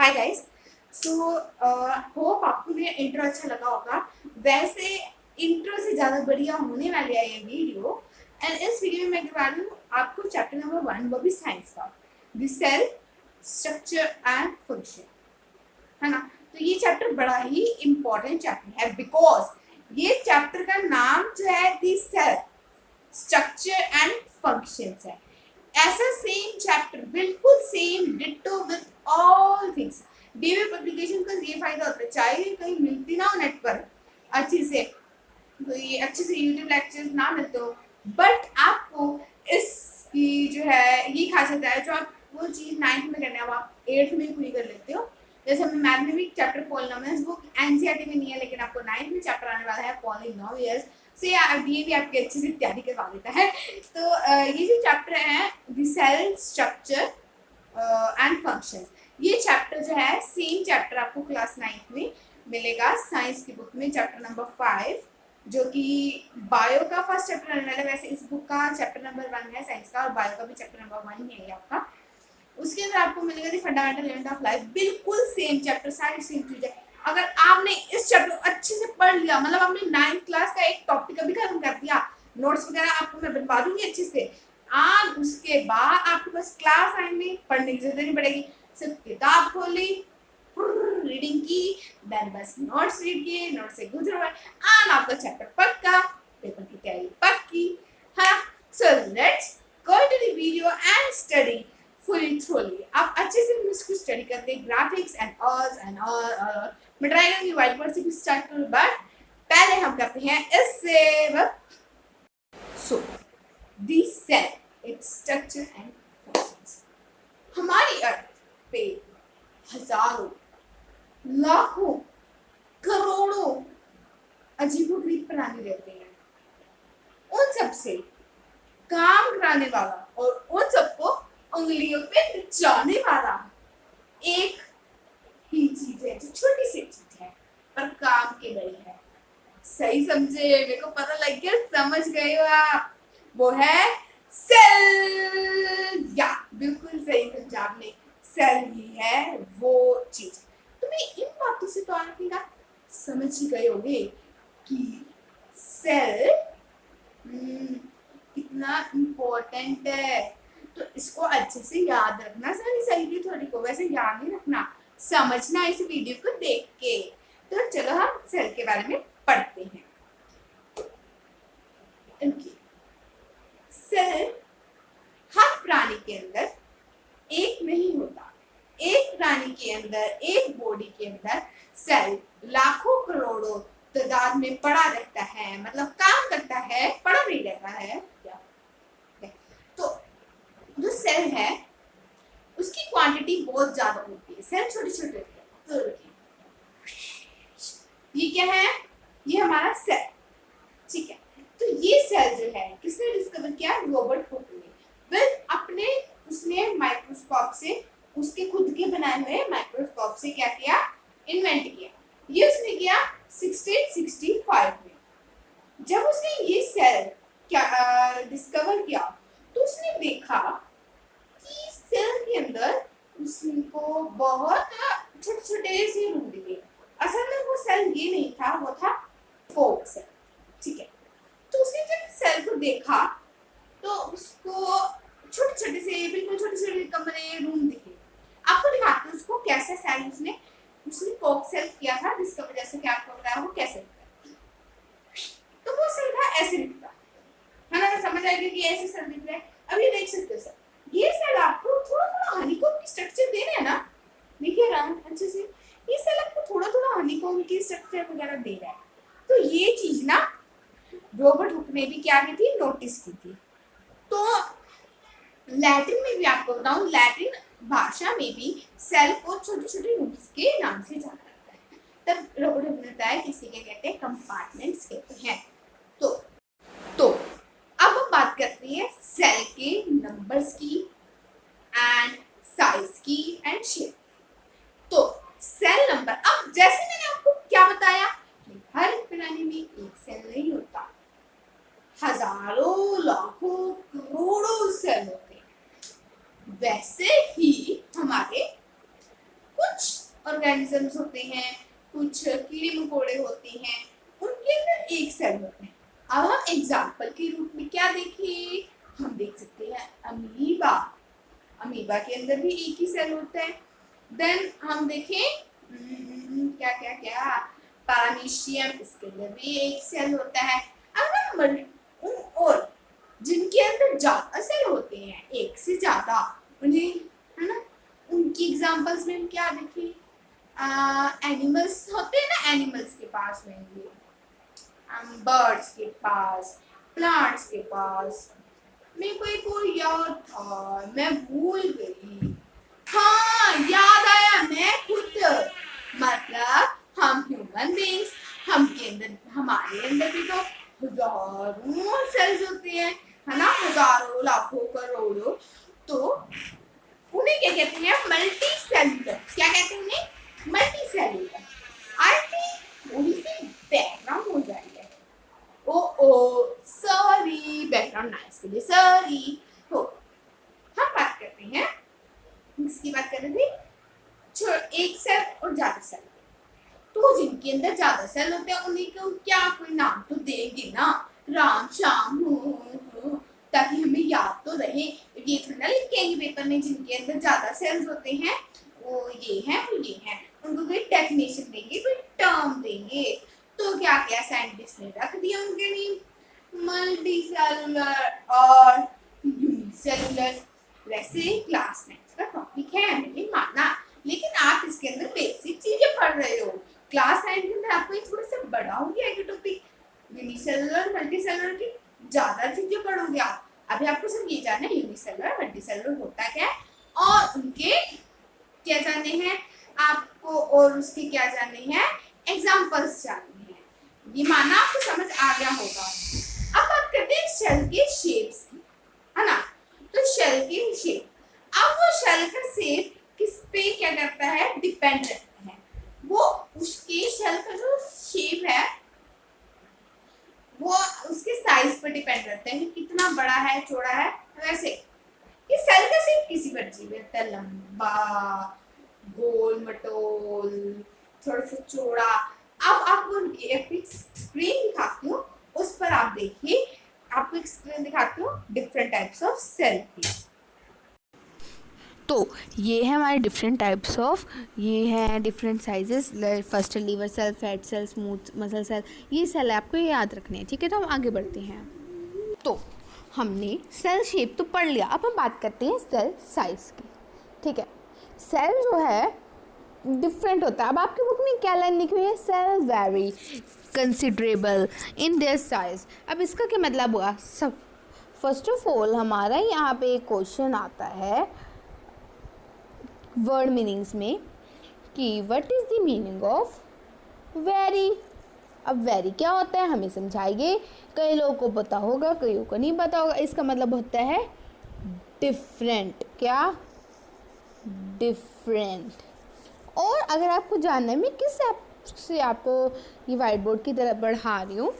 Hi guys. Hope आपको मेरा intro अच्छा लगा होगा। वैसे इंट्रो से ज़्यादा बढ़िया होने वाली है ये वीडियो। एंड इस वीडियो में मैं करवा रही हूँ आपको चैप्टर नंबर 1, वो भी साइंस का, the cell structure and function, है ना। तो ये चैप्टर बड़ा ही इम्पोर्टेंट चैप्टर है बिकॉज ये चैप्टर का नाम जो है the cell structure and functions है। ऐसा सेम चैप्टर बिल्कुल same ditto with all things. DV publication का ये फायदा होता है, चाहे कहीं मिलती ना हो नेट पर अच्छी से, कोई अच्छे से यूट्यूब लेक्चर्स ना मिलते हो, बट आपको इसकी जो है ये खासियत है, जो आप वो चीज़ 9th में करने अब आप 8th में पूरी कर लेते हो। जैसे हमें मैथ में भी चैप्टर पॉलिनोमियल्स वो एनसीईआरटी में नहीं है, लेकिन आपको 9th में चैप्टर आने वाला है पॉलिनोमियल्स से, ये भी आपकी अच्छे से तैयारी करवा देता है। तो ये जो चैप्टर है the cell structure and functions, ये चैप्टर जो है सेम चैप्टर आपको क्लास 9th में मिलेगा साइंस की बुक में, चैप्टर नंबर 5, जो कि बायो का फर्स्ट चैप्टर रहने वाला है। वैसे इस बुक का चैप्टर नंबर 1 है साइंस का, और बायो का भी चैप्टर नंबर 1 ही है आपका। उसके अंदर आपको मिलेगा the fundamental element of life, बिल्कुल सेम चैप्टर, सारी सेम चीजें। अगर आपने इस चैप्टर को अच्छे से पढ़ लिया, मतलब आपने 9th क्लास का एक टॉपिक अभी खत्म कर दिया, नोट्स वगैरह आपको मैं बनवा दूंगी अच्छे से, आज उसके बाद आपको बस क्लास आएंगे, पढ़ने की जरूरत नहीं पड़ेगी, सिर्फ किताब खोली, रीडिंग की, देन बस नोट्स रीड किए, नोट्स से गुजरो और आपका चैप्टर पक्का, पेपर की तैयारी पक्की। हाँ, so let's go to the video and study fully thoroughly. आप अच्छे से इसको स्टडी करते हैं, ग्राफिक्स एंड ऑल। मैं ट्राई करूंगी व्हाइट बोर्ड से स्टार्ट करूं, बट पहले हम करते हैं इससे। So the cell, its structure and functions. हमारी अर्थ पे हजारों, लाखों, करोड़ों अजीबोगरीब प्राणी रहते हैं। उन सब से काम कराने वाला और उन सबको उंगलियों पे नचाने वाला एक ही चीज है, जो छोटी सी चीज है पर काम के बड़ी है। सही समझे? मेरे को पता लग गया, समझ गए हो आप, वो है सेल। या बिल्कुल सही समझा आपने, सेल ही है वो चीज। तुम्हें इन बातों से तो आप समझ ही गए होंगे कि सेल कितना इम्पोर्टेंट है। तो इसको अच्छे से याद रखना, सही थोड़ी को वैसे याद नहीं रखना, समझना इस वीडियो को देख के। तो चलो हम सेल के बारे में पढ़ते हैं। सेल हर प्राणी के अंदर एक नहीं होता, एक प्राणी के अंदर, एक बॉडी के अंदर सेल लाखों करोड़ों तादाद में पड़ा रहता है, मतलब काम करता है, पड़ा नहीं रहता है। तो जो सेल है उसकी क्वांटिटी बहुत ज्यादा होती है, सेल छोटे छोटे होते हैं। तो ये क्या है? ये हमारा सेल, ठीक है। तो ये सेल जो है किसने डिस्कवर किया? रॉबर्ट हुक ने। वह अपने उसने माइक्रोस्कोप से, उसके खुद के बनाए हुए माइक्रोस्कोप से क्या किया? इन्वेंट किया। ये उसने किया 1665 में। जब उसने ये सेल क्या डिस्कवर किया, तो उसने देखा कि सेल के अंदर उसको बहुत छोटे छोटे से रूम दिखे। असल में वो सेल ये नहीं था, वो था फोक सेल, ठीक है। तो उसने जब सेल को देखा तो उसको छोटे छोटे से, बिल्कुल छोटे छोटे कमरे, रूम दिखे। आपको दिखाते हैं उसको कैसे सेल उसने फोक सेल किया था डिस्कवर, जैसे कि आपको बताया वो कैसे दिखता है। तो वो सेल था ऐसे दिखता है ना, समझ आएगा कि ऐसे सेल दिख रहा है। अब ये देख सकते हो सर, ये सेल आपको थोड़ा थोड़ा हनीकॉम की स्ट्रक्चर दे रहे हैं ना, देखिए राउंड अच्छे से, ये सेल आपको थोड़ा थोड़ा हनीकॉम की स्ट्रक्चर वगैरह दे रहा है। तो ये चीज ना रॉबर्ट हुक ने भी क्या की थी? नोटिस की थी। तो लैटिन में भी आपको बताऊं, लैटिन भाषा में भी सेल को छोटे छोटे रूम्स के नाम से जाना जाता है। तब रॉबर्ट हुक ने बताया किसी के कहते हैं कंपार्टमेंट्स कहते हैं। तो अब हम बात करते हैं सेल के नंबर्स की एंड साइज की एंड शेप। तो सेल नंबर, अब जैसे मैंने आपको क्या बताया कि हर प्राणी में एक सेल नहीं होता, हजारों, लाखों, करोड़ों सेल होते हैं। वैसे ही हमारे कुछ ऑर्गेनिजम्स होते हैं, कुछ कीड़े मकोड़े होते हैं, उनके अंदर एक सेल होता है। अब हम एग्जाम्पल के रूप में क्या देखें, हम देख सकते हैं अमीबा। अमीबा के अंदर भी एक ही सेल होता है। देन हम देखें क्या क्या क्या पैरामीशियम, इसके अंदर भी एक सेल होता है। अब हम और जिनके अंदर ज्यादा सेल होते हैं, एक से ज्यादा, उन्हें, है ना, उनकी एग्जांपल्स में हम क्या देखें, एनिमल्स होते हैं ना, एनिमल्स के पास होंगे, बर्ड्स के पास, प्लांट्स के पास। मेरे को एक और याद था, मैं भूल गई। हाँ, याद आया, मैं खुद, मतलब हम ह्यूमन बींग्स, हमके अंदर, हमारे अंदर भी तो हजारों सेल्स होते हैं, है ना, हजारों लाखों करोड़ों। तो उन्हें क्या कहते हैं, मल्टी सेलुलर। क्या कहते हैं उन्हें, मल्टी सेलुलर। आई थिंक थोड़ी सी बैकग्राउंड हो जाएगी। ओ सॉरी, बैकग्राउंड नॉइस के लिए सॉरी। तो हम बात करते हैं, किसकी बात कर रहे थे, एक सेल और ज्यादा सेल। तो जिनके अंदर ज्यादा सेल होते हैं उन्हीं को क्या कोई नाम तो देंगे ना, राम श्याम हो, ताकि हमें याद तो रहे। ये थोड़ा लिखेंगे पेपर में, जिनके अंदर ज्यादा सेल्स होते हैं वो ये हैं, वो ये हैं, उनको कोई डेफिनेशन देंगे, कोई टर्म देंगे। तो क्या क्या साइंटिस्ट ने रख दिया उनके नेम, मल्टी सेलुलर और यूनिसेलुलर। वैसे क्लास 9 का टॉपिक है, मैंने माना, लेकिन आप इसके अंदर बेसिक चीजें पढ़ रहे हो। क्लास 9 के अंदर आपको थोड़ा सा बड़ा हो गया है टॉपिक, यूनिसेलुलर मल्टीसेलुलर की ज्यादा चीजें पढ़ोगे आप। अभी आपको सिर्फ ये जानना है यूनिसेलुलर मल्टीसेलुलर होता क्या है, और उनके क्या जानने हैं आपको, और उसके क्या जानने हैं एग्जाम्पल्स जानने हैं। ये माना आपको समझ आ गया होगा। अब बात करते हैं शेल के शेप्स की, है ना। तो शेल की शेप, अब वो शेल का शेप किस पे क्या करता है, डिपेंड रहता है। वो उसके शेल का जो शेप है वो उसके साइज पर डिपेंड रहता है कि कितना बड़ा है, चौड़ा है। वैसे ये सेल का शेप किसी पर अजीब रहता है, लंबा, गोल मटोल, थोड़ा सा चौड़ा। अब आपको एक स्क्रीन दिखाती हूँ, उस पर आप देखिए, आपको एक स्क्रीन दिखाती हूँ डिफरेंट टाइप्स ऑफ सेल की। तो ये है हमारे डिफरेंट टाइप्स ऑफ, ये हैं different sizes. First liver cell, fat cell, smooth muscle cell, ये सेल आपको याद रखने हैं, ठीक है। तो हम आगे बढ़ते हैं। तो हमने सेल शेप तो पढ़ लिया, अब हम बात करते हैं सेल साइज की, ठीक है। सेल जो है डिफरेंट होता है। अब आपकी बुक में क्या लाइन लिखी हुई है, cell very considerable in their size. अब इसका क्या मतलब हुआ, सब फर्स्ट ऑफ ऑल हमारा यहाँ पे एक क्वेश्चन आता है वर्ड मीनिंग्स में कि what is the meaning of very. अब वेरी क्या होता है हमें समझाइए, कई लोगों को पता होगा, कईयों को नहीं पता होगा। इसका मतलब होता है डिफरेंट, क्या, डिफरेंट। और अगर आपको जानना है मैं किस ऐप से आपको ये वाइट बोर्ड की तरह पढ़ा रही हूँ,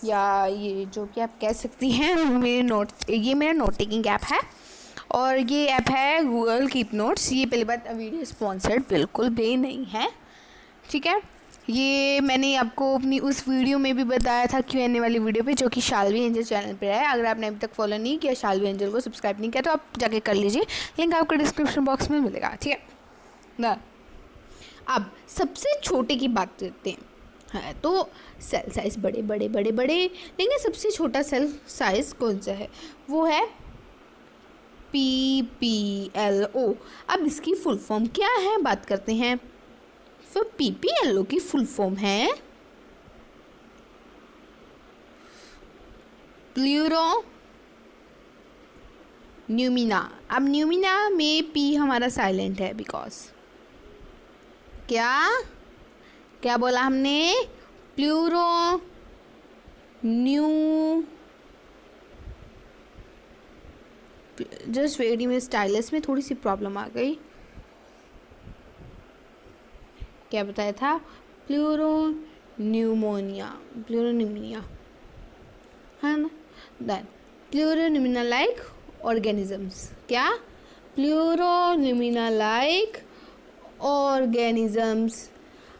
या ये जो कि आप कह सकती हैं ये मेरा नोट टेकिंग ऐप है, और ये ऐप है गूगल कीप नोट्स। ये पहली बात वीडियो स्पॉन्सर्ड बिल्कुल भी नहीं है, ठीक है। ये मैंने आपको अपनी उस वीडियो में भी बताया था Q&A वाली वीडियो पे, जो कि शाल्वी एंजल चैनल पे है। अगर आपने अभी तक फॉलो नहीं किया, शाल्वी एंजल को सब्सक्राइब नहीं किया, तो आप जाके कर लीजिए, लिंक आपको डिस्क्रिप्शन बॉक्स में मिलेगा, ठीक है ना। अब सबसे छोटे की बात करते हैं, हाँ। तो सेल साइज़ बड़े बड़े बड़े बड़े, लेकिन सबसे छोटा सेल साइज़ कौन सा है, वो है PPLO। अब इसकी फुल फॉर्म क्या है, बात करते हैं। तो PPLO की फुल फॉर्म है प्लूरो न्यूमिना। अब न्यूमिना में P हमारा साइलेंट है, बिकॉज क्या क्या बोला हमने, प्लूरो न्यू, जस्ट वेट, में स्टाइलस में थोड़ी सी प्रॉब्लम आ गई। क्या बताया था, प्लूरोन्यूमोनिया, प्लूरोन्यूमिनिया, है ना। देन प्लूरोन्यूमिना लाइक ऑर्गेनिजम्स, क्या, प्लूरोन्यूमिना लाइक ऑर्गेनिजम्स।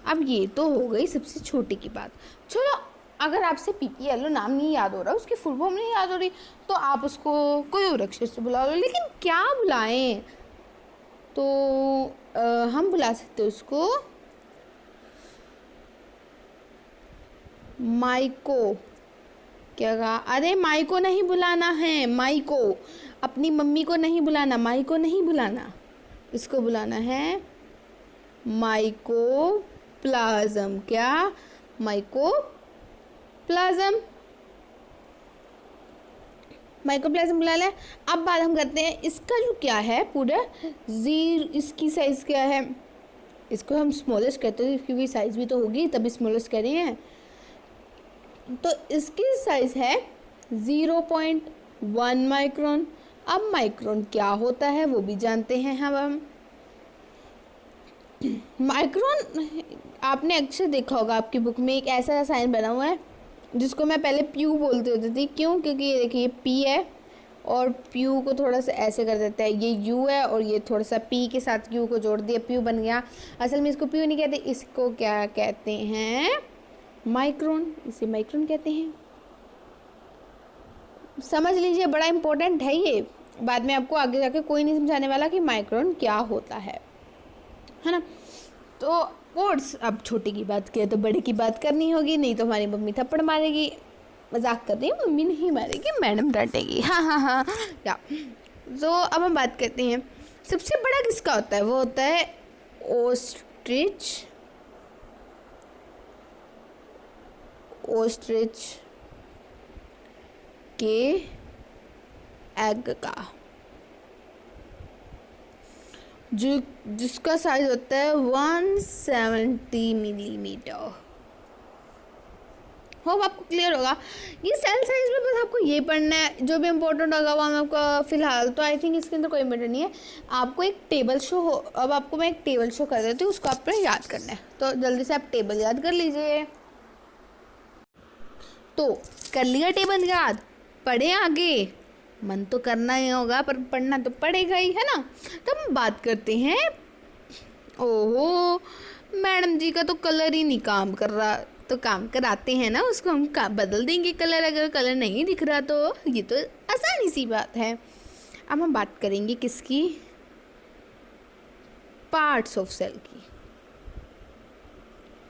अब ये तो हो गई सबसे छोटी की बात। चलो, अगर आपसे पीपीएलओ नाम नहीं याद हो रहा, उसकी फुल फॉर्म नहीं याद हो रही, तो आप उसको कोई और अक्षर से बुला लो, लेकिन क्या बुलाएं? तो हम बुला सकते हैं उसको माइको। क्या कहा? अरे माइको नहीं बुलाना है, माइको। अपनी मम्मी को नहीं बुलाना, माइको नहीं बुलाना, इसको बुलाना है माइकोप्लाज्म। क्या? माइकोप्लाज्म। माइकोप्लाज्म बुला लें। अब बात हम करते हैं इसका जो क्या है पूरा इसकी साइज़ क्या है? इसको हम स्मॉलेस्ट कहते हैं क्योंकि साइज़ भी तो होगी, तभी स्मॉलेस्ट कह रहे हैं। तो इसकी साइज़ है 0.1 माइक्रोन। अब माइक्रोन क्या होता है वो भी जानते हैं हम। माइक्रोन आपने अक्सर देखा होगा, आपकी बुक में एक ऐसा साइन बना हुआ है जिसको मैं पहले प्यू बोलती होती थी। क्यों? क्योंकि ये देखिए पी है और प्यू को थोड़ा सा ऐसे कर देता है, ये यू है और ये थोड़ा सा पी के साथ यू को जोड़ दिया, प्यू बन गया। असल में इसको प्यू नहीं कहते, इसको क्या कहते हैं? माइक्रोन। इसे माइक्रोन कहते हैं। समझ लीजिए, बड़ा इंपॉर्टेंट है ये। बाद में आपको आगे जाके कोई नहीं समझाने वाला कि माइक्रोन क्या होता है ना। तो कोड्स, अब छोटे की बात किया तो बड़े की बात करनी होगी, नहीं तो हमारी मम्मी थप्पड़ मारेगी। मजाक कर रही हूँ, मम्मी नहीं मारेगी, मैडम डांटेगी। हाँ हाँ हाँ या। तो अब हम बात करते हैं सबसे बड़ा किसका होता है? वो होता है ओस्ट्रिच। ओस्ट्रिच के एग का, जिसका साइज होता है 170 मिलीमीटर। होप आपको क्लियर होगा। ये सेल साइज में बस आपको ये पढ़ना है, जो भी इम्पोर्टेंट होगा वो हम आपको फिलहाल तो आई थिंक इसके अंदर कोई इम्पोर्टेंट नहीं है। आपको एक टेबल शो हो, अब आपको मैं एक टेबल शो कर देती हूँ, उसको आप पर याद करना है। तो जल्दी से आप टेबल याद कर लीजिए। तो कर लिया टेबल याद, पढ़े आगे। मन तो करना ही होगा पर पढ़ना तो पड़ेगा ही, है ना। तो हम बात करते हैं, ओहो मैडम जी का तो कलर ही नहीं काम कर रहा, तो काम कराते हैं ना, उसको हम बदल देंगे कलर। अगर कलर नहीं दिख रहा तो ये तो आसानी सी बात है। अब हम बात करेंगे किसकी? पार्ट्स ऑफ सेल की।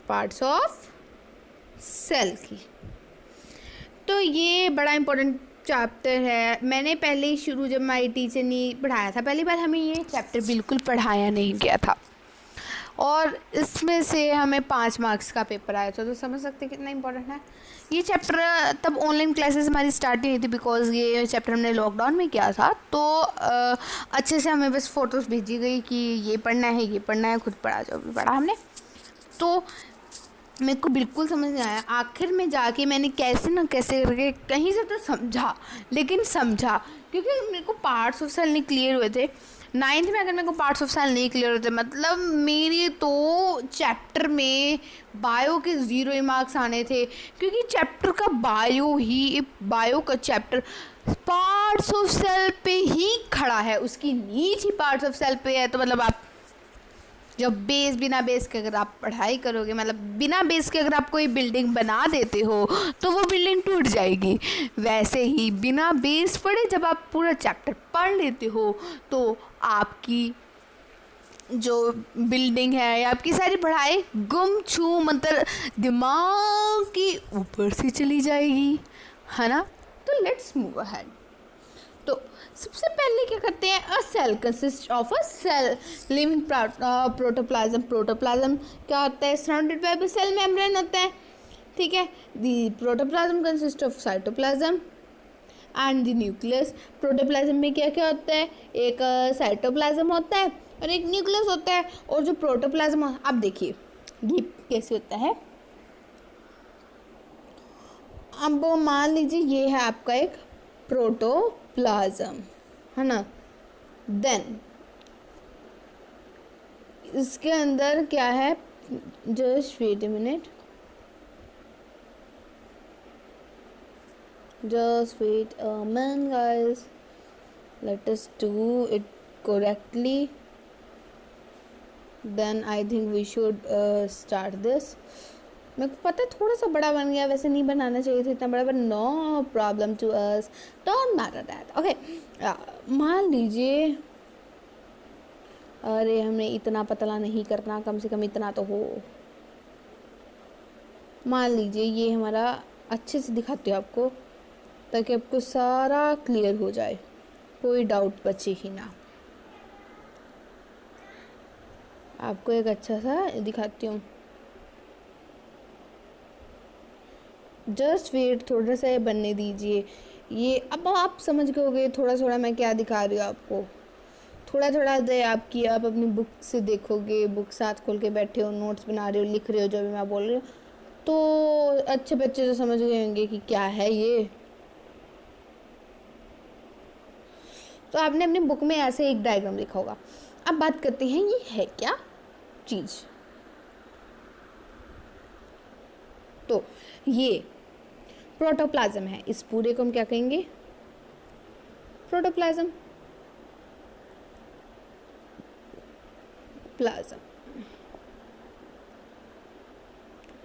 पार्ट्स ऑफ सेल की। तो ये बड़ा इम्पोर्टेंट चैप्टर है। मैंने पहले ही शुरू, जब हमारी टीचर ने पढ़ाया था पहली बार, हमें ये चैप्टर बिल्कुल पढ़ाया नहीं गया था और इसमें से हमें 5 मार्क्स का पेपर आया था। तो समझ सकते हैं कितना इम्पोर्टेंट है ये चैप्टर। तब ऑनलाइन क्लासेस हमारी स्टार्ट नहीं हुई थी, बिकॉज ये चैप्टर हमने लॉकडाउन में किया था। तो अच्छे से हमें बस फ़ोटोज़ भेजी गई कि ये पढ़ना है, ये पढ़ना है, खुद पढ़ा, जो भी पढ़ा हमने। तो मेरे को बिल्कुल समझ नहीं आया। आखिर में जाके मैंने कैसे ना कैसे करके कहीं से तो समझा, लेकिन समझा, क्योंकि मेरे को पार्ट्स ऑफ सेल नहीं क्लियर हुए थे। 9th में अगर मेरे को पार्ट्स ऑफ सेल नहीं क्लियर होते, मतलब मेरे तो चैप्टर में बायो के 0 मार्क्स आने थे, क्योंकि चैप्टर का बायो का चैप्टर पार्ट्स ऑफ सेल पे ही खड़ा है, उसकी नीच ही पार्ट्स ऑफ सेल पे है। तो मतलब आप जब बिना बेस के अगर आप पढ़ाई करोगे, मतलब बिना बेस के अगर आप कोई बिल्डिंग बना देते हो तो वो बिल्डिंग टूट जाएगी। वैसे ही बिना बेस पढ़े जब आप पूरा चैप्टर पढ़ लेते हो तो आपकी जो बिल्डिंग है या आपकी सारी पढ़ाई गुम छू मंतर दिमाग की ऊपर से चली जाएगी, है ना। तो लेट्स मूव अहेड। तो सबसे पहले क्या करते हैं? A cell consist of a cell living protoplasm. Protoplasm क्या होता है? Surrounded by a cell membrane होता है, ठीक है। The protoplasm consist of cytoplasm and the nucleus. Protoplasm में क्या क्या होता है? एक साइटोप्लाज्म होता है और एक न्यूक्लियस होता है। और जो प्रोटोप्लाज्म, अब देखिए ये कैसे होता है। अब मान लीजिए ये है आपका एक प्रोटोप्लाज्म, है ना। देन इसके अंदर क्या है? Just wait a minute, just wait a minute guys, let us do it correctly. Then I think we should start this. मेरे को पता है थोड़ा सा बड़ा बन गया, वैसे नहीं बनाना चाहिए था इतना बड़ा, but no problem to us, don't matter that. Okay, मान लीजिए, अरे हमने इतना पतला नहीं करना, कम से कम इतना तो हो। मान लीजिए ये हमारा, अच्छे से दिखाती हूँ आपको ताकि आपको सारा क्लियर हो जाए, कोई डाउट बचे ही ना। आपको एक अच्छा सा दिखाती हूँ, जस्ट वेट, थोड़ा सा ये बनने दीजिए। ये अब आप समझ गए होगे थोड़ा थोड़ा मैं क्या दिखा रही हूँ आपको। थोड़ा थोड़ा दे आपकी, आप अपनी बुक से देखोगे, बुक साथ खोल के बैठे हो, नोट्स बना रहे हो, लिख रहे हो जो भी मैं बोल रही हूँ, तो अच्छे बच्चे तो समझ गए होंगे कि क्या है ये। तो आपने अपनी बुक में ऐसे एक डायग्राम लिखा होगा। अब बात करते हैं ये है क्या चीज़। तो ये प्रोटोप्लाज्म है, इस पूरे को हम क्या कहेंगे, प्रोटोप्लाज्म, प्लाज्म,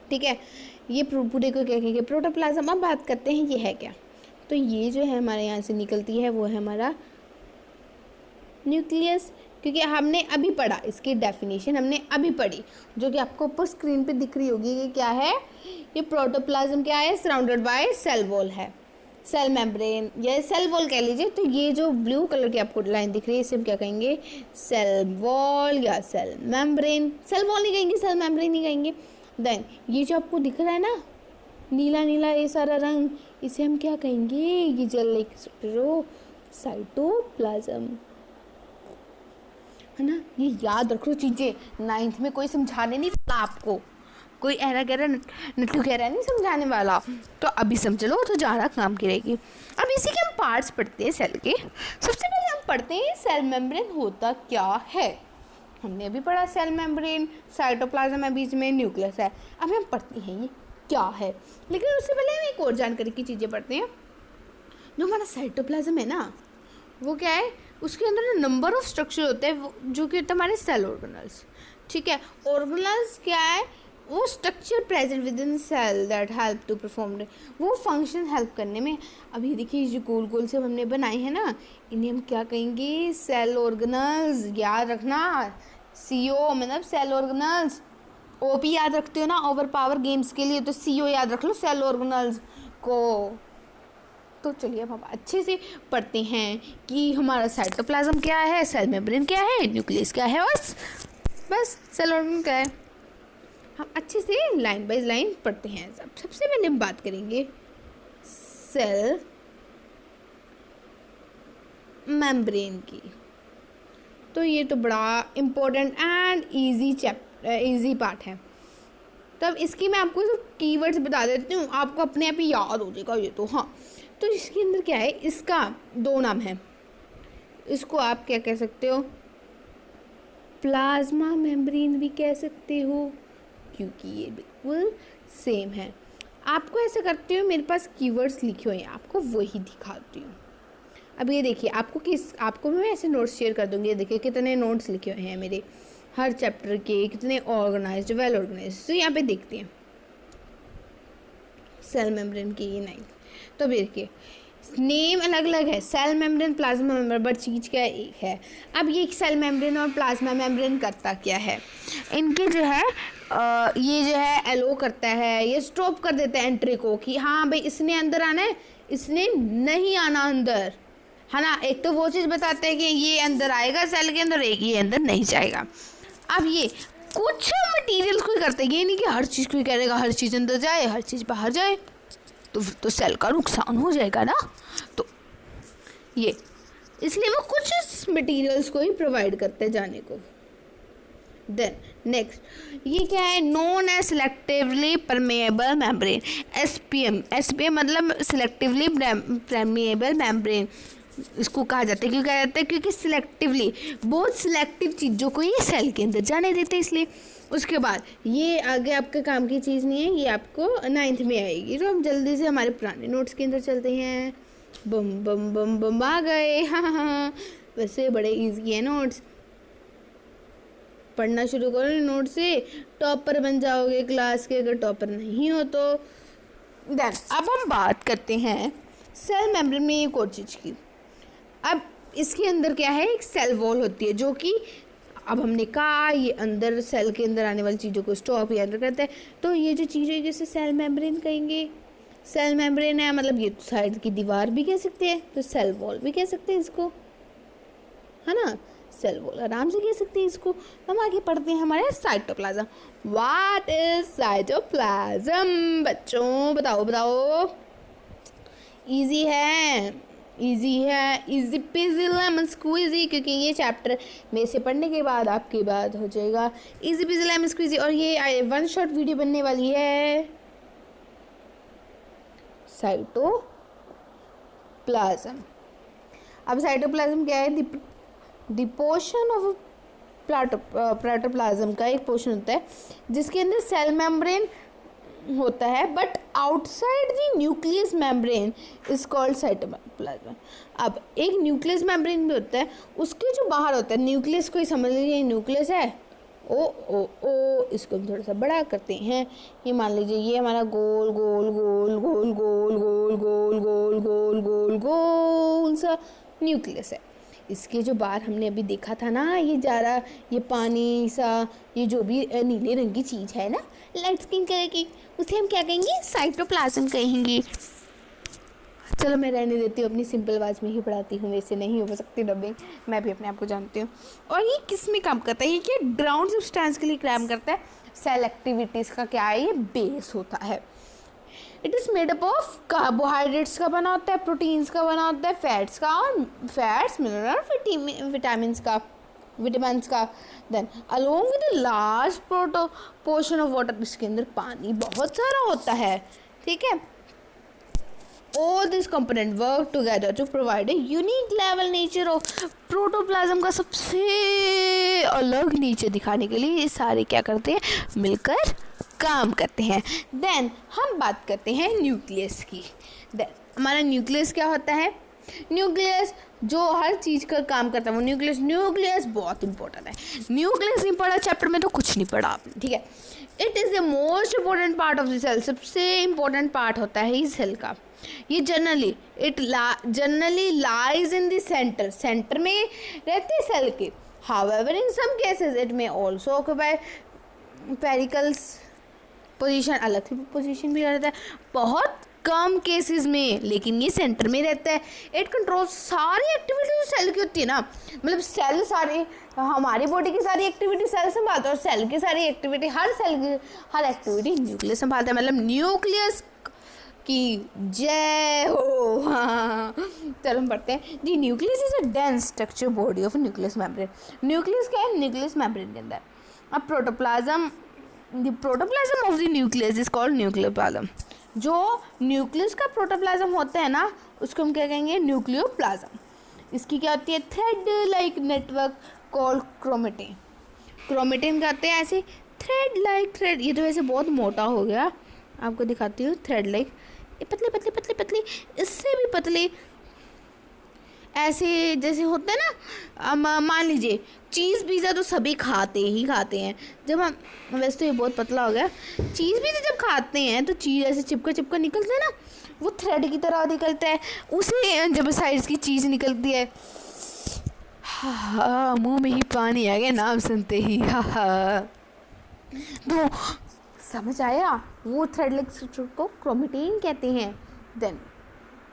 ठीक है। ये पूरे को क्या कहेंगे, प्रोटोप्लाज्म। अब बात करते हैं ये है क्या। तो ये जो है हमारे यहाँ से निकलती है वो है हमारा न्यूक्लियस, क्योंकि हमने अभी पढ़ा, इसकी डेफिनेशन हमने अभी पढ़ी, जो कि आपको ऊपर स्क्रीन पे दिख रही होगी कि क्या है ये प्रोटोप्लाज्म, क्या है, सराउंडेड बाय सेल वॉल है, सेल मेम्ब्रेन या सेल वॉल कह लीजिए। तो ये जो ब्लू कलर की आपको लाइन दिख रही है इसे हम क्या कहेंगे, सेल वॉल या सेल मेम्ब्रेन। सेल वॉल नहीं कहेंगे, सेल मेम्ब्रेन नहीं कहेंगे। देन ये जो आपको दिख रहा है ना नीला नीला ये सारा रंग, इसे हम क्या कहेंगे, ये जल एक साइटोप्लाज्म, है ना। ये याद रखो चीज़ें, 9th में कोई समझाने नहीं वाला आपको, कोई ऐरा गहरा नट्टू गहरा नहीं समझाने वाला, तो अभी समझ लो तो ज़्यादा काम की रहेगी। अब इसी के हम पार्ट्स पढ़ते हैं सेल के। सबसे पहले हम पढ़ते हैं सेल मेम्ब्रेन होता क्या है। हमने अभी पढ़ा सेल मेम्ब्रेन, साइटोप्लाज्म है, बीच में न्यूक्लियस है। अब हम पढ़ते हैं ये क्या है, लेकिन उससे पहले हम एक और जानकारी की चीज़ें पढ़ते हैं। जो हमारा साइटोप्लाज्म है ना वो क्या है, उसके अंदर नंबर ऑफ स्ट्रक्चर होते हैं जो कि होता है हमारे सेल ऑर्गेनल्स, ठीक है। ऑर्गेनल्स क्या है, वो structure present within cell that help to perform, वो फंक्शन हेल्प करने में। अभी देखिए जो गोल गोल से हमने बनाए हैं ना, इन्हें हम क्या कहेंगे, सेल ऑर्गेनल्स। याद रखना, CO मतलब सेल ऑर्गेनल्स। OP याद रखते हो ना ओवर पावर गेम्स के लिए, तो CO याद रख लो सेल ऑर्गेनल्स को। तो चलिए अब हम अच्छे से पढ़ते हैं कि हमारा साइटोप्लाज्म क्या है, सेल मेम्ब्रेन क्या है, न्यूक्लियस क्या है, बस सेल ऑर्गन क्या है। हम अच्छे से लाइन बाय लाइन पढ़ते हैं। सबसे पहले हम बात करेंगे सेल मेम्ब्रेन की। तो ये तो बड़ा इम्पोर्टेंट एंड ईजी पार्ट है। तब इसकी मैं आपको सिर्फ कीवर्ड्स बता देती हूँ, आपको अपने आप ही याद हो जाएगा ये तो। हाँ, तो इसके अंदर क्या है, इसका 2 नाम है। इसको आप क्या कह सकते हो, प्लाज्मा मेम्ब्रेन भी कह सकते हो, क्योंकि ये बिल्कुल सेम है। आपको ऐसा करती हूँ, मेरे पास कीवर्ड्स लिखे हुए हैं, आपको वही दिखाती हूँ। अब ये देखिए, आपको मैं ऐसे नोट्स शेयर कर दूँगी। देखिए कितने नोट्स लिखे हुए हैं मेरे हर चैप्टर के, कितने ऑर्गेनाइज्ड, वेल ऑर्गेनाइज्ड। तो यहाँ पे देखते हैं सेल मेम्ब्रेन की ये 9th। तो देखिए नेम अलग अलग है, cell membrane, plasma membrane, but चीज़ क्या एक है। अब ये सेल मेम्ब्रेन और प्लाज्मा मेम्ब्रेन करता क्या है, इनके जो है ये जो है एलो करता है, ये स्टॉप कर देता है एंट्री को, कि हाँ भाई इसने अंदर आना है, इसने नहीं आना अंदर, है ना। एक तो वो चीज़ बताते हैं कि ये अंदर आएगा सेल के अंदर, एक ये अंदर नहीं जाएगा। अब ये कुछ मटीरियल को करते हैं, ये नहीं कि हर चीज़ को करेगा हर चीज़ अंदर जाए हर चीज़ बाहर जाए, तो सेल का नुकसान हो जाएगा ना। तो ये इसलिए वो कुछ मटेरियल्स को ही प्रोवाइड करते हैं जाने को। देन नेक्स्ट ये क्या है, known as selectively permeable membrane, SPM मतलब सिलेक्टिवली परमेएबल मेम्ब्रेन इसको कहा जाता है। क्यों कहा जाता है, क्योंकि सिलेक्टिवली बहुत सिलेक्टिव चीज़ों को ये सेल के अंदर जाने देते हैं, इसलिए। उसके बाद ये आगे आपके काम की चीज़ नहीं है, ये आपको 9th में आएगी। तो हम जल्दी से हमारे पुराने नोट्स के अंदर चलते हैं। बम बम बम बम आ गए, हाँ हाँ, वैसे बड़े इजी है नोट्स। पढ़ना शुरू करो नोट से, टॉपर बन जाओगे क्लास के, अगर टॉपर नहीं हो तो। देन अब हम बात करते हैं सेल मेम्ब्रेन में एक और चीज़ की। अब इसके अंदर क्या है, एक सेल वॉल होती है, जो कि अब हमने कहा ये अंदर सेल के अंदर आने वाली चीज़ों को स्टॉप या अंदर करता है। तो ये जो चीज़ है जिसे सेल मेम्ब्रेन कहेंगे। सेल मेम्ब्रेन है मतलब ये साइड की दीवार भी कह सकते हैं, तो सेल वॉल भी कह सकते हैं इसको, है ना, सेल वॉल आराम से कह सकते हैं इसको। हम आगे पढ़ते हैं हमारे साइटोप्लाज्म। व्हाट इज साइटोप्लाज्म बच्चों, बताओ बताओ। इजी है, इजी पीजी लेमन स्क्वीजी, क्योंकि ये चैप्टर में से पढ़ने के बाद आपके बाद हो जाएगा इजी पीजी लेमन स्क्वीजी। और ये वन शॉट वीडियो बनने वाली है साइटोप्लाज्म। अब साइटोप्लाज्म क्या है, द पोर्शन ऑफ प्रोटोप्लाज्म का एक पोर्शन होता है जिसके अंदर सेल मेम्ब्रेन होता है, but outside the nucleus membrane is called cytoplasm. अब एक न्यूक्लियस मेम्ब्रेन भी होता है, उसके जो बाहर होता है न्यूक्लियस को ही समझ लीजिए न्यूक्लियस है, इसको हम थोड़ा सा बड़ा करते हैं। ये मान लीजिए ये हमारा गोल गोल गोल गोल गोल गोल गोल गोल गोल गोल गोल सा न्यूक्लियस है। इसके जो बाहर हमने अभी देखा था ना, ये जा रहा, ये पानी सा, ये जो भी नीले रंग की चीज़ है ना, लाइट स्किन कलर की, उसे हम क्या कहेंगे, साइटोप्लाज्म कहेंगे। चलो मैं रहने देती हूँ, अपनी सिंपल आवाज़ में ही पढ़ाती हूँ, वैसे नहीं हो सकती डबिंग, मैं भी अपने आप को जानती हूँ। और ये किस में काम करता है, ये क्या ग्राउंड सब्सटेंस के लिए काम करता है। सेल एक्टिविटीज़ का क्या है, ये बेस होता है। It is made up of carbohydrates का बना होता है, प्रोटीन्स का बना होता है, फैट्स का, और फैट्स मिनरल विटामिन का। Then along with large portion of water, इसके अंदर पानी बहुत सारा होता है, ठीक है। All these components work together to provide a unique level nature of protoplasm का सबसे अलग नेचर दिखाने के लिए ये सारे क्या करते हैं, मिलकर काम करते हैं। देन हम बात करते हैं न्यूक्लियस की। देन हमारा न्यूक्लियस क्या होता है, न्यूक्लियस जो हर चीज़ का काम करता है वो न्यूक्लियस बहुत इंपॉर्टेंट है। न्यूक्लियस नहीं पढ़ा चैप्टर में तो कुछ नहीं पढ़ा आपने, ठीक है। It is the most important part of the cell, सबसे इम्पोर्टेंट पार्ट होता है इस सेल का। ये generally lies in the center में रहते सेल के। However in some cases it may also occupy peripheral position, अलग से पोजीशन भी रहता है बहुत कम केसेस में, लेकिन ये सेंटर में रहता है। इट कंट्रोल सारी एक्टिविटी जो सेल की होती है ना, मतलब सेल सारे, हमारी बॉडी की सारी एक्टिविटी सेल संभालता है, और सेल की सारी एक्टिविटी, हर सेल की हर एक्टिविटी न्यूक्लियस संभालता है। मतलब न्यूक्लियस की जय हो। हाँ, चलो हम पढ़ते हैं जी। Nucleus is a dense structure body of nucleus membrane. Nucleus क्या है, न्यूक्लियस मेम्ब्रेन के अंदर। अब protoplasm, the protoplasm of the nucleus is called nucleoplasm. जो न्यूक्लियस का प्रोटोप्लाज्म होता है ना, उसको हम क्या कहेंगे, न्यूक्लियोप्लाज्म। इसकी क्या होती है, thread like network called chromatin. Chromatin कहते हैं ऐसे थ्रेड लाइक थ्रेड। ये तो वैसे बहुत मोटा हो गया, आपको दिखाती हूँ। थ्रेड लाइक, ये पतले पतले पतले पतले, इससे भी पतले, ऐसे जैसे होते हैं ना। मान लीजिए चीज़ पिज़्ज़ा तो सभी खाते हैं। जब हम, वैसे तो ये बहुत पतला हो गया, चीज़ पिज़्ज़ा जब खाते हैं तो चीज़ ऐसे चिपका निकलता है ना, वो थ्रेड की तरह निकलता है। उसे जब साइज़ की चीज़ निकलती है, हाँ मुँह में ही पानी आ गया नाम सुनते ही। हाँ तो समझ आया, वो थ्रेड लाइक स्ट्रक्चर को क्रोमेटिन कहते हैं। देन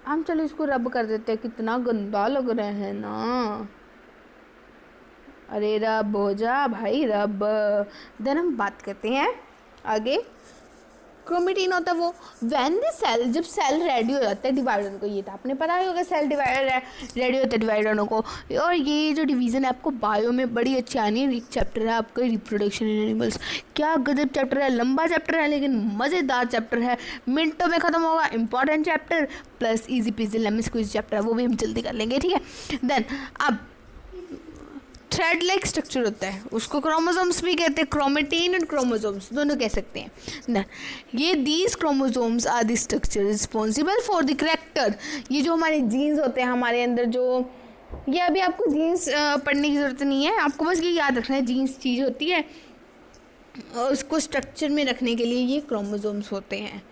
हम चलो इसको रब कर देते हैं, कितना गंदा लग रहा है ना। अरे रब हो जा भाई रब। देन हम बात करते हैं आगे। क्रोमेटिन होता है वो व्हेन द सेल, जब सेल रेडी हो जाता है डिवाइड होने को। ये तो आपने पता ही होगा, सेल रेडी होता है डिवाइड होने को। और ये जो डिवीज़न है आपको बायो में बड़ी अच्छी आनी है। एक चैप्टर है आपका रिप्रोडक्शन इन एनिमल्स। क्या गजब चैप्टर है, लंबा चैप्टर है लेकिन मज़ेदार चैप्टर है, मिनटों में ख़त्म होगा। Important chapter plus easy peasy lemon squeeze chapter है, वो भी हम जल्दी कर लेंगे, ठीक है। देन अब थ्रेड लाइक स्ट्रक्चर होता है, उसको क्रोमोसोम्स भी कहते हैं। क्रोमेटिन और क्रोमोसोम्स दोनों कह सकते हैं। ये these chromosomes are the structure responsible for the character. ये जो हमारे जीन्स होते हैं, हमारे अंदर जो ये अभी आपको जीन्स पढ़ने की ज़रूरत नहीं है, आपको बस ये याद रखना है जीन्स चीज़ होती है और उसको स्ट्रक्चर में रखने के लिए ये क्रोमोसोम्स होते हैं।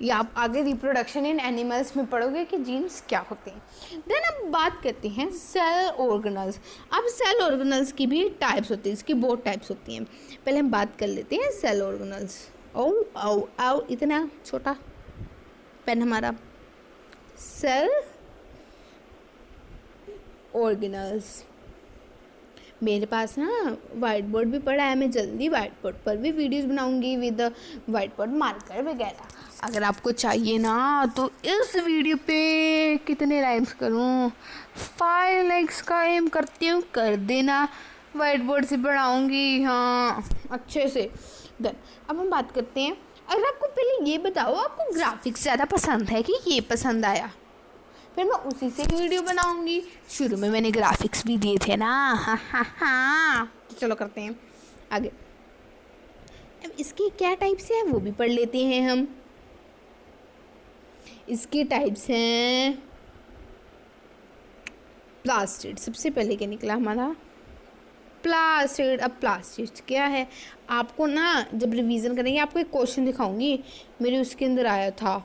ये आप आगे रिप्रोडक्शन इन एनिमल्स में पढ़ोगे कि जीन्स क्या होते हैं। देन अब बात करते हैं सेल ऑर्गेनल्स। अब सेल ऑर्गेनल्स की भी टाइप्स होती है, इसकी बहुत टाइप्स होती हैं। पहले हम बात कर लेते हैं सेल ऑर्गेनल्स। ओ आओ आओ, इतना छोटा पेन हमारा। सेल ऑर्गेनल्स, मेरे पास ना वाइट बोर्ड भी पड़ा है, मैं जल्दी वाइट बोर्ड पर भी वीडियोस बनाऊंगी विद वाइट बोर्ड मार्कर वगैरह। अगर आपको चाहिए ना तो इस वीडियो पे कितने लाइक्स करूं, 5 लाइक्स का एम करती हूँ, कर देना, वाइट बोर्ड से बनाऊंगी हाँ अच्छे से। देन अब हम बात करते हैं, अगर आपको पहले ये बताओ आपको ग्राफिक्स ज़्यादा पसंद है कि ये पसंद आया, फिर मैं उसी से वीडियो बनाऊंगी। शुरू में मैंने ग्राफिक्स भी दिए थे ना, हाँ हाँ हाँ। तो चलो करते हैं आगे। अब इसकी क्या टाइप्स हैं वो भी पढ़ लेते हैं हम। इसकी टाइप्स हैं प्लास्टिड, सबसे पहले क्या निकला हमारा प्लास्टिड। अब प्लास्टिड क्या है, आपको ना जब रिवीजन करेंगे आपको एक क्वेश्चन दिखाऊंगी, मेरे उसके अंदर आया था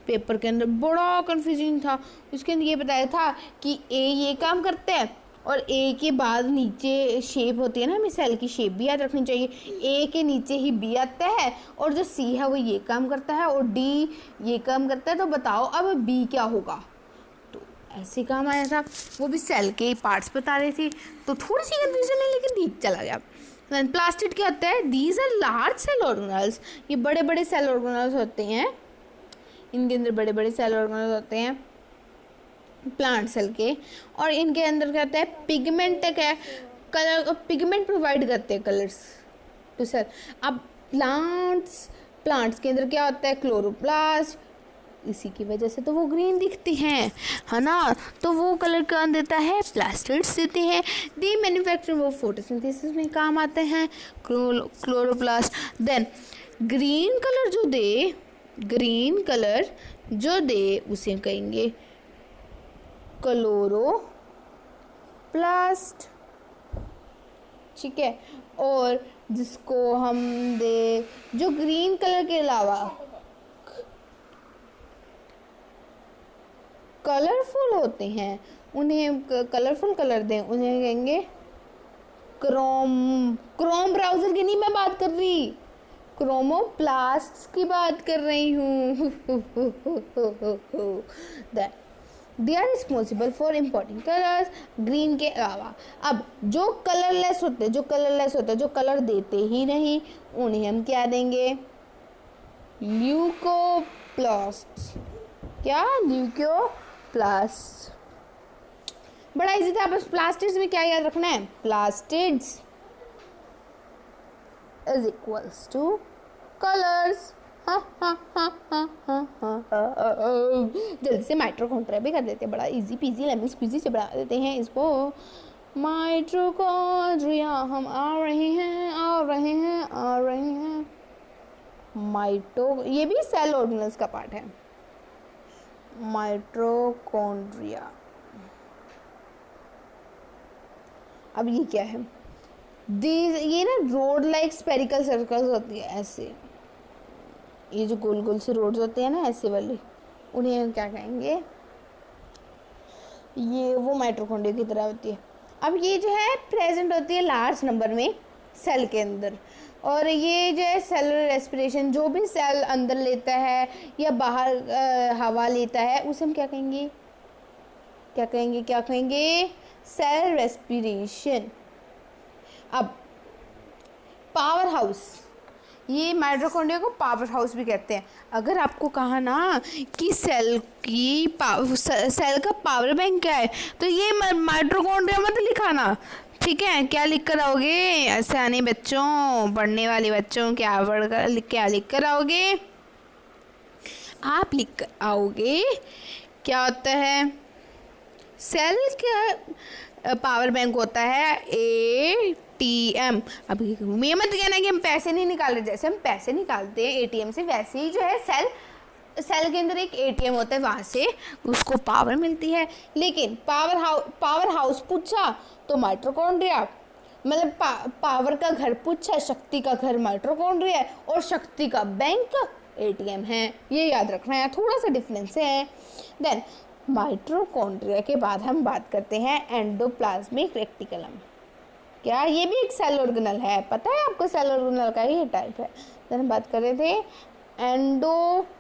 पेपर के अंदर, बड़ा कंफ्यूजिंग था। उसके अंदर ये बताया था कि ए ये काम करता है और ए के बाद नीचे शेप होती है ना, हमें सेल की शेप भी याद रखनी चाहिए। ए के नीचे ही बी आता है और जो सी है वो ये काम करता है और डी ये काम करता है, तो बताओ अब बी क्या होगा। तो ऐसे काम आया था, वो भी सेल के पार्ट्स बता रही थी, तो थोड़ी सी कन्फ्यूजन है लेकिन ठीक चला गया। प्लास्टिड क्या होता है, these are large cell organelles, ये बड़े बड़े सेल ऑर्गेनल्स होते हैं, इनके अंदर बड़े बड़े सेल ऑर्गेनल्स होते हैं प्लांट सेल के, और इनके अंदर क्या होता है पिगमेंट है, कलर पिगमेंट प्रोवाइड करते हैं कलर्स टू सेल। अब प्लांट्स के अंदर क्या होता है क्लोरोप्लास्ट, इसी की वजह से तो वो ग्रीन दिखते हैं है ना, तो वो कलर कौन देता है प्लास्टिड्स देते हैं। दी मैन्युफैक्चर वो फोटोसिंथेसिस में काम आते हैं क्लोरोप्लास्ट। देन ग्रीन कलर जो दे उसे कहेंगे क्लोरोप्लास्ट, ठीक है। और जिसको हम दे जो ग्रीन कलर के अलावा कलरफुल होते हैं, उन्हें कलरफुल कलर दें, उन्हें कहेंगे क्रोम ब्राउजर की नहीं मैं बात कर रही, क्रोमोप्लास्ट्स की बात कर रही हूँ। They are responsible for importing colours green के अलावा। अब जो कलरलेस होते हैं जो कलर देते ही नहीं, उन्हें हम क्या देंगे ल्यूकोप्लास्ट्स। क्या ल्यूकोप्लास्ट, बड़ा इजी था। बस प्लास्टिड्स में क्या याद रखना है, plastids is equals two colours. जल्दी से माइटोकॉन्ड्रिया भी कर देते हैं, बड़ा इजी पीजी लेमन स्क्वीजी से बना देते हैं इसको। माइटोकॉन्ड्रिया हम आ रहे हैं। ये भी सेल ऑर्गेनल्स का पार्ट है, माइटोकॉन्ड्रिया। अब ये क्या है, ये ना रोड लाइक स्पेरिकल सर्कल्स होती है ऐसे, ये जो गोल गोल से रोड्स होते हैं ना ऐसे वाले, उन्हें हम क्या कहेंगे, ये वो माइटोकॉन्ड्रिया की तरह होती है। अब ये जो है प्रेजेंट होती है लार्ज नंबर में सेल के अंदर, और ये जो है सेलुलर रेस्पिरेशन, जो भी सेल अंदर लेता है या बाहर हवा लेता है उसे हम क्या कहेंगे सेल रेस्पिरेशन। अब पावर हाउस, ये माइटोकॉन्ड्रिया को पावर हाउस भी कहते हैं। अगर आपको कहा ना कि सेल का पावर बैंक क्या है, तो ये माइटोकॉन्ड्रिया मत लिखाना, ठीक है। क्या लिख कर आओगे ऐसे आने बच्चों, पढ़ने वाले बच्चों, क्या लिख कर आओगे आप, लिख कर आओगे क्या होता है सेल का पावर बैंक होता है ATM। अब ये मत कहना कि हम पैसे नहीं निकाल रहे, जैसे हम पैसे निकालते हैं ATM से, वैसे ही जो है सेल सेल के अंदर एक एटीएम होता है, वहाँ से उसको पावर मिलती है। लेकिन पावर हाउस पूछा तो माइटोकॉन्ड्रिया, मतलब पावर का घर पूछा, शक्ति का घर माइटोकॉन्ड्रिया है, और शक्ति का बैंक एटीएम है। ये याद रखना है, थोड़ा सा डिफरेंस है। देन माइटोकॉन्ड्रिया के बाद हम बात करते हैं एंडोप्लाज्मिक रेक्टिकुलम। क्या ये भी एक सेल ऑर्गेनल है? पता है आपको सेल ऑर्गेनल का ही टाइप है। देन हम बात कर रहे थे एंडोप्लाज्मिक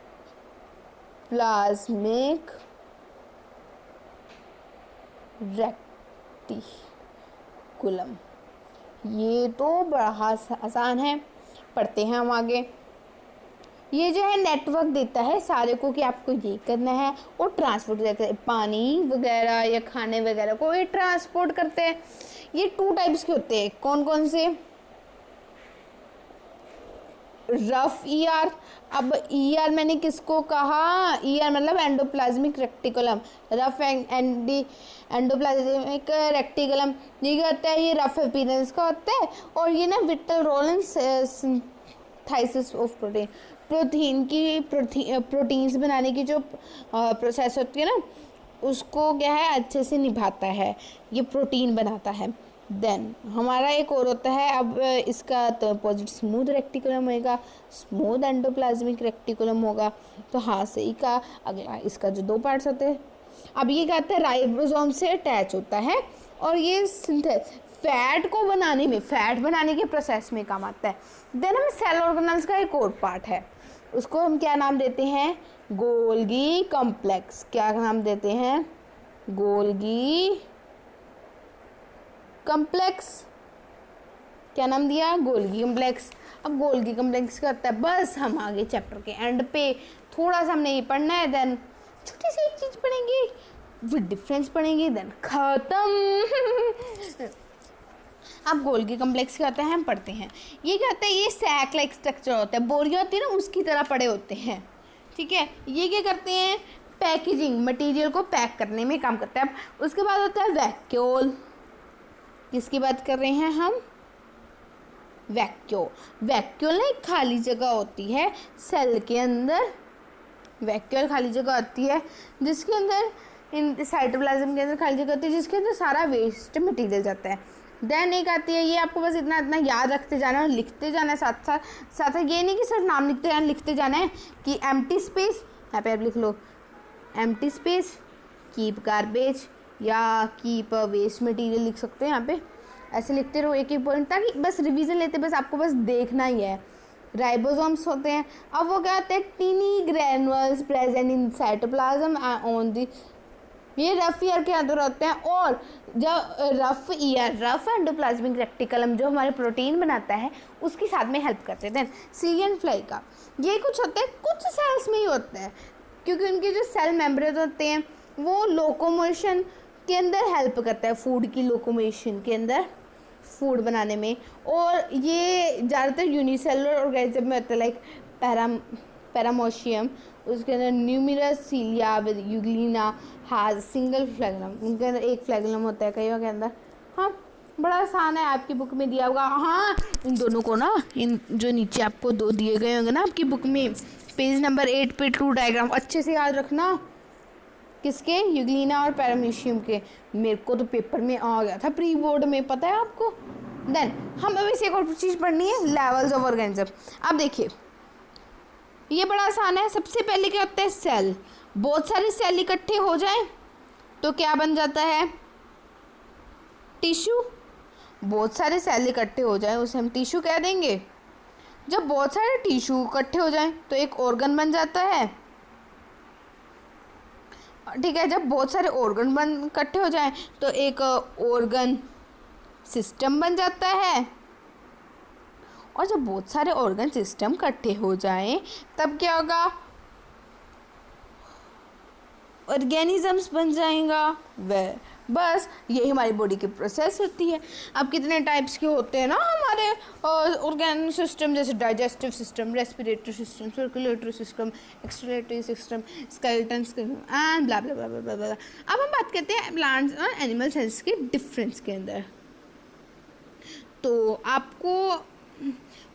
रेक्टिकुलम। ये तो बड़ा आसान है, पढ़ते हैं हम आगे। ये जो है नेटवर्क देता है सारे को कि आपको ये करना है, और ट्रांसपोर्ट देता है, पानी वगैरह या खाने वगैरह को ये ट्रांसपोर्ट करते हैं। ये 2 टाइप्स के होते हैं, कौन कौन से? Rough ER. अब ईआर मैंने किसको कहा? ईआर मतलब endoplasmic reticulum. Rough endoplasmic reticulum ये क्या होता है? ये रफ अपीयरेंस का होता है, और ये ना विट्रल रोलन थाइसिस ऑफ प्रोटीन्स बनाने की जो प्रोसेस होती है ना, उसको क्या है अच्छे से निभाता है, ये प्रोटीन बनाता है। देन हमारा एक और होता है, अब इसका तो अपोजिट स्मूथ रेक्टिकुलम होगा, स्मूथ एंडोप्लाज्मिक रेक्टिकुलम होगा। तो हाँ सही का। अगला इसका जो 2 पार्ट्स होते हैं, अब ये क्या होता है? राइबोसोम से अटैच होता है, और ये फैट को बनाने में, फैट बनाने के प्रोसेस में काम आता है। देन हम सेल ऑर्गेनल्स का एक और पार्ट है, उसको हम क्या नाम देते हैं? Golgi complex. क्या नाम देते हैं? Golgi complex. क्या नाम दिया? Golgi complex. अब गोल्गी कॉम्प्लेक्स क्या होता है? बस हम आगे चैप्टर के एंड पे थोड़ा सा हमने ये पढ़ना है, देन छोटी सी एक चीज़ पढ़ेंगे, विद डिफरेंस पढ़ेंगे, देन खत्म। अब गोल्गी कॉम्प्लेक्स क्या होता है हम पढ़ते हैं। ये क्या होता है? ये सैक लाइक स्ट्रक्चर होता है, बोरिया होती है ना उसकी तरह पड़े होते हैं, ठीक है। ये क्या करते हैं? पैकेजिंग, मटेरियल को पैक करने में काम करता है। अब उसके बाद होता है वैक्यूल। किसकी बात कर रहे हैं हम? वैक्यूल ना एक खाली जगह होती है सेल के अंदर। वैक्यूल खाली जगह होती है जिसके अंदर, इन साइटोप्लाज्म के अंदर खाली जगह होती है जिसके अंदर सारा वेस्ट मटेरियल जाता है। देन एक आती है, ये आपको बस इतना इतना याद रखते जाना है और लिखते जाना है साथ साथ। ये नहीं कि सिर्फ नाम लिखते जाना है कि एम्प्टी स्पेस, यहाँ पे आप लिख लो एम्प्टी स्पेस, कीप गार्बेज या कीप वेस्ट मटेरियल लिख सकते हैं। यहाँ पे ऐसे लिखते रहो एक एक पॉइंट, ताकि बस रिवीजन लेते बस आपको बस देखना ही है। राइबोसोम्स होते हैं, अब वो क्या होते हैं? Tiny granules present in cytoplasm on the, ये रफ ईयर के अंदर होते हैं। और जब रफ एंडोप्लाज्मिक रेक्टिकुलम जो हमारे प्रोटीन बनाता है उसके साथ में हेल्प करते हैं। देन सीरियन फ्लाई का ये कुछ होते हैं, कुछ सेल्स में ही होते हैं, क्योंकि उनके जो सेल मेम्ब्रेन होते हैं वो लोकोमोशन के अंदर हेल्प करता है, फूड की लोकोमोशन के अंदर, फूड बनाने में। और ये ज़्यादातर यूनिसेलुलर ऑर्गेनिज्म में होता है, लाइक पैरामोशियम, उसके अंदर न्यूमिरस सीलिया विद यूग्लिना हैज सिंगल फ्लैगुलम, उनके अंदर एक फ्लैगुलम होता है कईयों के अंदर। हाँ बड़ा आसान है, आपकी बुक में दिया होगा। हाँ इन दोनों को ना, इन जो नीचे आपको 2 दिए गए होंगे ना आपकी बुक में, पेज नंबर 8 पे ट्रू डायग्राम अच्छे से याद रखना। किसके? यूग्लिना और पैरामीशियम के। मेरे को तो पेपर में आ गया था प्री बोर्ड में, पता है आपको। देन हम अभी से एक और चीज़ पढ़नी है, लेवल्स ऑफ ऑर्गेनिज्म। अब देखिए ये बड़ा आसान है। सबसे पहले क्या होता है? सेल। बहुत सारे सेल इकट्ठे हो जाएं तो क्या बन जाता है? टिश्यू। बहुत सारे सेल इकट्ठे हो जाएं उसे हम टिश्यू कह देंगे। जब बहुत सारे टिश्यू इकट्ठे हो जाएं तो एक ऑर्गन बन जाता है, ठीक है। जब बहुत सारे ऑर्गन इकट्ठे हो जाएं तो एक ऑर्गन सिस्टम बन जाता है। और जब बहुत सारे ऑर्गन सिस्टम इकट्ठे हो जाएं तब क्या होगा? ऑर्गेनिजम्स बन जाएगा। वह बस यही हमारी बॉडी की प्रोसेस होती है। अब कितने टाइप्स के होते हैं ना हमारे ऑर्गेन सिस्टम, जैसे digestive system, respiratory system, circulatory system, excretory system, skeleton and blah blah blah blah blah. अब हम बात करते हैं प्लांट्स और एनिमल सेल्स के डिफरेंस के अंदर। तो आपको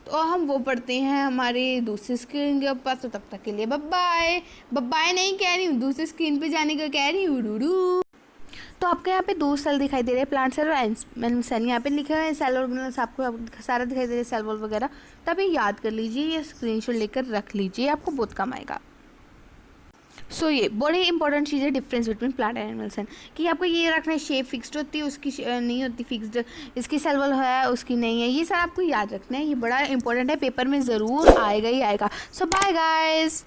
तो हम वो पढ़ते हैं हमारी दूसरी स्क्रीन के ऊपर। तो तब तक के लिए बाय बाय नहीं कह रही हूँ, दूसरी स्क्रीन पे जाने का कह रही हूँ डूडू। तो आपको यहाँ पे 2 सेल दिखाई दे रहे हैं, प्लांट सेल और एनिमल सेल। यहाँ पे लिखे हुए हैं सेल ऑर्गेनल्स, आपको सारा दिखाई दे रहा है, सेल वॉल वगैरह। तो आप ये याद कर लीजिए, ये स्क्रीनशॉट लेकर रख लीजिए, आपको बहुत काम आएगा। सो ये बड़ी इंपॉर्टेंट चीज़ है difference between plant and animal cell, कि आपको ये रखना है शेप फिक्स्ड होती है, उसकी नहीं होती फिक्स्ड, इसकी सेल वॉल है उसकी नहीं है, ये सारा आपको याद रखना है, ये बड़ा इंपॉर्टेंट है, पेपर में ज़रूर आएगा ही आएगा। सो बाय गाइस।